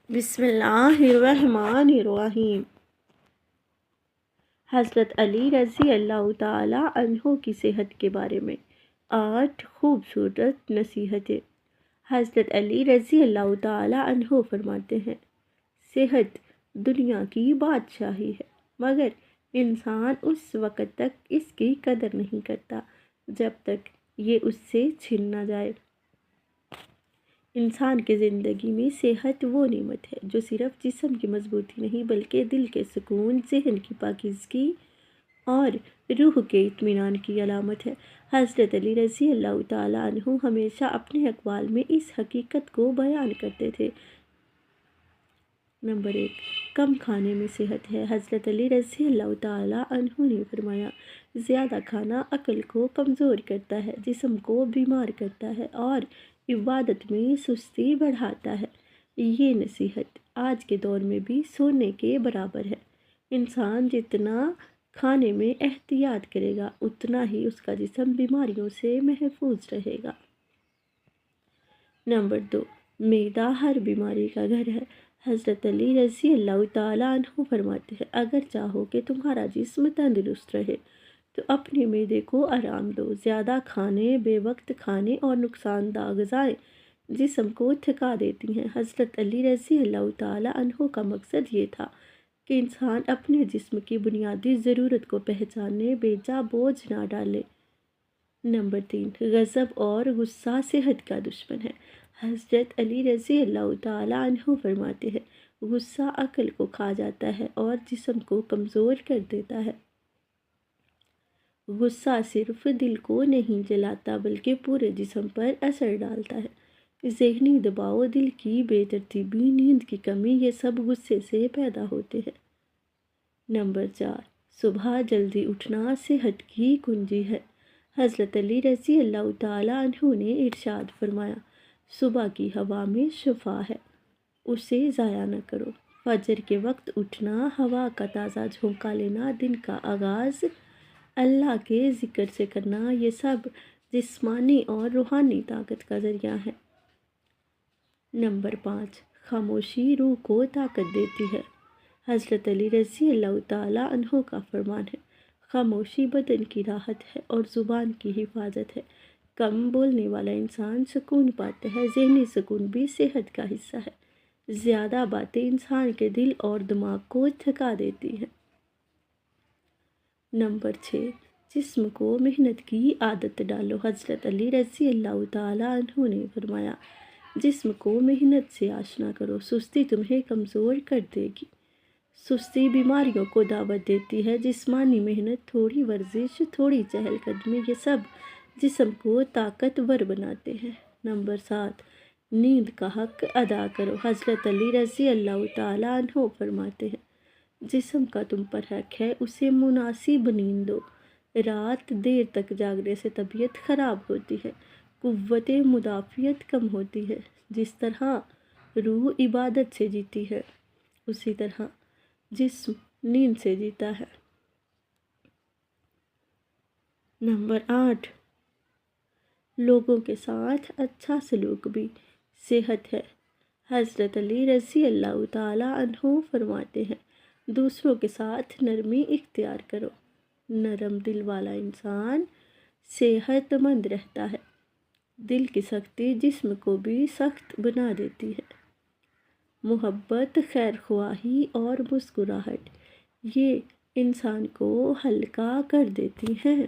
بسم اللہ الرحمن الرحیم۔ حضرت علی رضی اللہ تعالیٰ عنہ کی صحت کے بارے میں 8 خوبصورت نصیحتیں۔ حضرت علی رضی اللہ تعالیٰ عنہ فرماتے ہیں، صحت دنیا کی بادشاہی ہے، مگر انسان اس وقت تک اس کی قدر نہیں کرتا جب تک یہ اس سے چھن نہ جائے۔ انسان کی زندگی میں صحت وہ نعمت ہے جو صرف جسم کی مضبوطی نہیں بلکہ دل کے سکون، ذہن کی پاکیزگی اور روح کے اطمینان کی علامت ہے۔ حضرت علی رضی اللہ تعالیٰ عنہ ہمیشہ اپنے اقوال میں اس حقیقت کو بیان کرتے تھے۔ نمبر 1، کم کھانے میں صحت ہے۔ حضرت علی رضی اللہ تعالیٰ عنہ نے فرمایا، زیادہ کھانا عقل کو کمزور کرتا ہے، جسم کو بیمار کرتا ہے اور عبادت میں سستی بڑھاتا ہے۔ یہ نصیحت آج کے دور میں بھی سونے کے برابر ہے۔ انسان جتنا کھانے میں احتیاط کرے گا اتنا ہی اس کا جسم بیماریوں سے محفوظ رہے گا۔ نمبر 2، معدہ ہر بیماری کا گھر ہے۔ حضرت علی رضی اللہ تعالیٰ عنہ فرماتے ہیں، اگر چاہو کہ تمہارا جسم تندرست رہے تو اپنے معدے کو آرام دو۔ زیادہ کھانے، بے وقت کھانے اور نقصان دہ غذائیں جسم کو تھکا دیتی ہیں۔ حضرت علی رضی اللہ تعالیٰ عنہ کا مقصد یہ تھا کہ انسان اپنے جسم کی بنیادی ضرورت کو پہچانے، بیجا بوجھ نہ ڈالے۔ نمبر 3، غضب اور غصہ صحت کا دشمن ہے۔ حضرت علی رضی اللہ تعالیٰ عنہ فرماتے ہیں، غصہ عقل کو کھا جاتا ہے اور جسم کو کمزور کر دیتا ہے۔ غصہ صرف دل کو نہیں جلاتا بلکہ پورے جسم پر اثر ڈالتا ہے۔ ذہنی دباؤ، دل کی بے ترتیبی، نیند کی کمی، یہ سب غصے سے پیدا ہوتے ہیں۔ نمبر 4، صبح جلدی اٹھنا صحت کی کنجی ہے۔ حضرت علی رضی اللہ تعالیٰ عنہ نے ارشاد فرمایا، صبح کی ہوا میں شفا ہے، اسے ضائع نہ کرو۔ فجر کے وقت اٹھنا، ہوا کا تازہ جھونکا لینا، دن کا آغاز اللہ کے ذکر سے کرنا، یہ سب جسمانی اور روحانی طاقت کا ذریعہ ہے۔ نمبر 5، خاموشی روح کو طاقت دیتی ہے۔ حضرت علی رضی اللہ تعالیٰ عنہ کا فرمان ہے، خاموشی بدن کی راحت ہے اور زبان کی حفاظت ہے۔ کم بولنے والا انسان سکون پاتا ہے۔ ذہنی سکون بھی صحت کا حصہ ہے۔ زیادہ باتیں انسان کے دل اور دماغ کو تھکا دیتی ہیں۔ نمبر 6، جسم کو محنت کی عادت ڈالو۔ حضرت علی رضی اللہ تعالیٰ عنہ نے فرمایا، جسم کو محنت سے آشنا کرو، سستی تمہیں کمزور کر دے گی۔ سستی بیماریوں کو دعوت دیتی ہے۔ جسمانی محنت، تھوڑی ورزش، تھوڑی چہل قدمی، یہ سب جسم کو طاقتور بناتے ہیں۔ نمبر 7، نیند کا حق ادا کرو۔ حضرت علی رضی اللہ تعالیٰ عنہ فرماتے ہیں، جسم کا تم پر حق ہے، اسے مناسب نیند دو۔ رات دیر تک جاگنے سے طبیعت خراب ہوتی ہے، قوت مدافعت کم ہوتی ہے۔ جس طرح روح عبادت سے جیتی ہے، اسی طرح جسم نیند سے جیتا ہے۔ نمبر 8، لوگوں کے ساتھ اچھا سلوک بھی صحت ہے۔ حضرت علی رضی اللہ تعالیٰ عنہ فرماتے ہیں، دوسروں کے ساتھ نرمی اختیار کرو۔ نرم دل والا انسان صحت مند رہتا ہے۔ دل کی سختی جسم کو بھی سخت بنا دیتی ہے۔ محبت، خیر خواہی اور مسکراہٹ، یہ انسان کو ہلکا کر دیتی ہیں۔